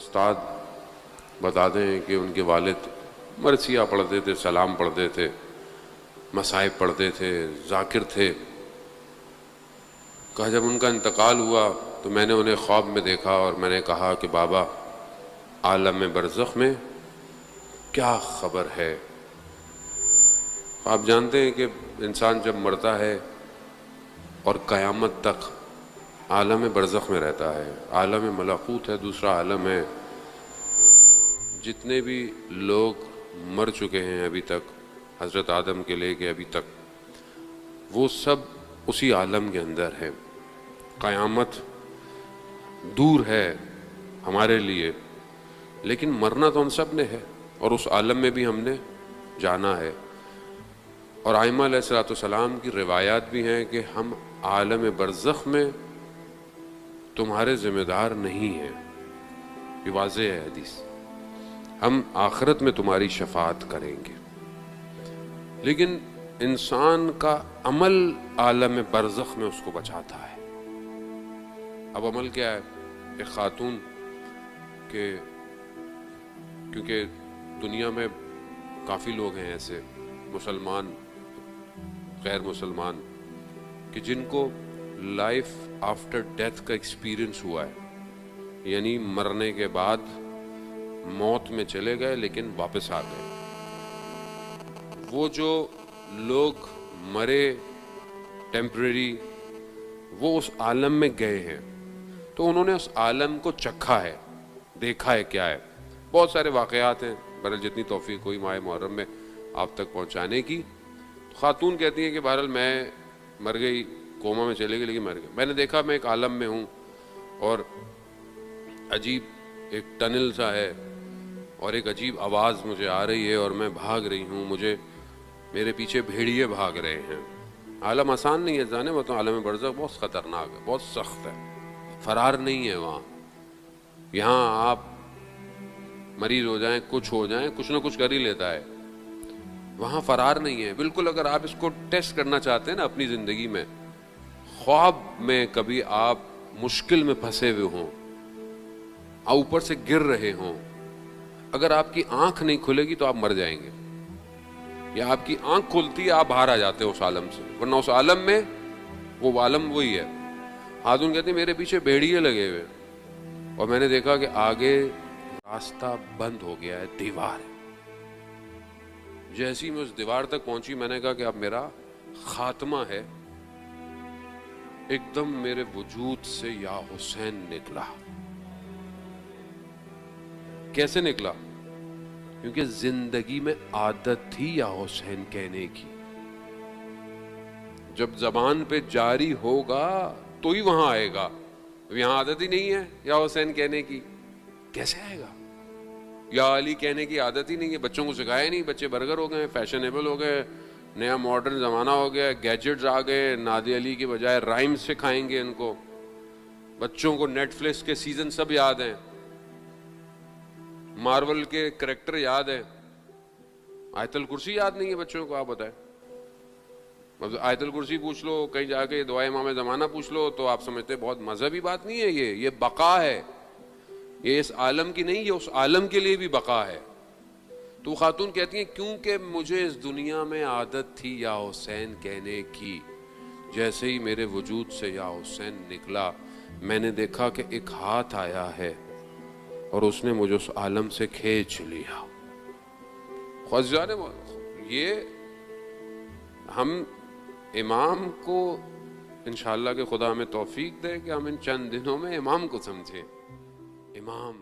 استاد بتاتے ہیں کہ ان کے والد مرثیہ پڑھتے تھے، سلام پڑھتے تھے، مصائب پڑھتے تھے، ذاکر تھے. کہا جب ان کا انتقال ہوا تو میں نے انہیں خواب میں دیکھا اور میں نے کہا کہ بابا عالم برزخ میں کیا خبر ہے؟ آپ جانتے ہیں کہ انسان جب مرتا ہے اور قیامت تک عالم برزخ میں رہتا ہے، عالم ملکوت ہے، دوسرا عالم ہے. جتنے بھی لوگ مر چکے ہیں ابھی تک، حضرت آدم کے لے کے ابھی تک، وہ سب اسی عالم کے اندر ہے. قیامت دور ہے ہمارے لیے، لیکن مرنا تو ہم سب نے ہے اور اس عالم میں بھی ہم نے جانا ہے. اور ائمہ علیہ الصلوۃ والسلام کی روایات بھی ہیں کہ ہم عالم برزخ میں تمہارے ذمہ دار نہیں ہیں. یہ واضح ہے حدیث. ہم آخرت میں تمہاری شفاعت کریں گے. لیکن انسان کا عمل عالم برزخ میں اس کو بچاتا ہے. اب عمل کیا ہے؟ ایک خاتون کہ کیونکہ دنیا میں کافی لوگ ہیں ایسے مسلمان غیر مسلمان کہ جن کو لائف آفٹر ڈیتھ کا ایکسپیرئنس ہوا ہے، یعنی مرنے کے بعد موت میں چلے گئے لیکن واپس آ گئے. وہ جو لوگ مرے ٹیمپریری، وہ اس عالم میں گئے ہیں تو انہوں نے اس عالم کو چکھا ہے، دیکھا ہے کیا ہے. بہت سارے واقعات ہیں، بہرحال جتنی توفیق ہوئی ماہ محرم میں آپ تک پہنچانے کی. خاتون کہتی ہیں کہ بہرحال میں مر گئی، کوما میں چلے گئی لیکن مر گئی. میں نے دیکھا میں ایک عالم میں ہوں اور عجیب ایک ٹنل سا ہے اور ایک عجیب آواز مجھے آ رہی ہے اور میں بھاگ رہی ہوں، میرے پیچھے بھیڑیے بھاگ رہے ہیں. عالم آسان نہیں ہے جانے، وہ تو عالم برزخ بہت خطرناک ہے، بہت سخت ہے. فرار نہیں ہے وہاں. یہاں آپ مریض ہو جائیں، کچھ ہو جائیں، کچھ نہ کچھ کر ہی لیتا ہے. وہاں فرار نہیں ہے بالکل. اگر آپ اس کو ٹیسٹ کرنا چاہتے ہیں نا اپنی زندگی میں، خواب میں کبھی آپ مشکل میں پھنسے ہوئے ہوں، اوپر سے گر رہے ہوں، اگر آپ کی آنکھ نہیں کھلے گی تو آپ مر جائیں گے. یا آپ کی آنکھ کھلتی ہے آپ باہر آ جاتے ہیں اس عالم سے، ورنہ اس عالم میں وہ عالم وہی ہے. خاتون کہتے ہیں میرے پیچھے بھیڑیے لگے ہوئے اور میں نے دیکھا کہ آگے راستہ بند ہو گیا ہے، دیوار ہے. جیسی میں اس دیوار تک پہنچی میں نے کہا کہ اب میرا خاتمہ ہے. ایک دم میرے وجود سے یا حسین نکلا. کیسے نکلا؟ کیونکہ زندگی میں عادت تھی یا حسین کہنے کی. جب زبان پہ جاری ہوگا تو ہی وہاں آئے گا. یہاں عادت ہی نہیں ہے یا حسین کہنے کی، کیسے آئے گا؟ یا علی کہنے کی عادت ہی نہیں ہے، بچوں کو سکھایا نہیں، بچے برگر ہو گئے، فیشنیبل ہو گئے، نیا ماڈرن زمانہ ہو گیا، گیجٹس آ گئے، نادی علی کی بجائے رائمز سکھائیں گے ان کو. بچوں کو نیٹ فلکس کے سیزن سب یاد ہیں، مارول کے کریکٹر یاد ہے، آیت الکرسی یاد نہیں ہے بچوں کو. آپ بتائیں، آیت الکرسی پوچھ لو، کہیں جا کے دعائے امام زمانہ پوچھ لو تو آپ سمجھتے بہت مذہبی بات نہیں ہے. یہ بقا ہے، یہ اس عالم کی نہیں، یہ اس عالم کے لیے بھی بقا ہے. تو خاتون کہتی ہیں کیونکہ مجھے اس دنیا میں عادت تھی یا حسین کہنے کی، جیسے ہی میرے وجود سے یا حسین نکلا میں نے دیکھا کہ ایک ہاتھ آیا ہے اور اس نے مجھے اس عالم سے کھینچ لیا. یہ ہم امام کو انشاءاللہ کہ خدا ہمیں توفیق دے کہ ہم ان چند دنوں میں امام کو سمجھیں. امام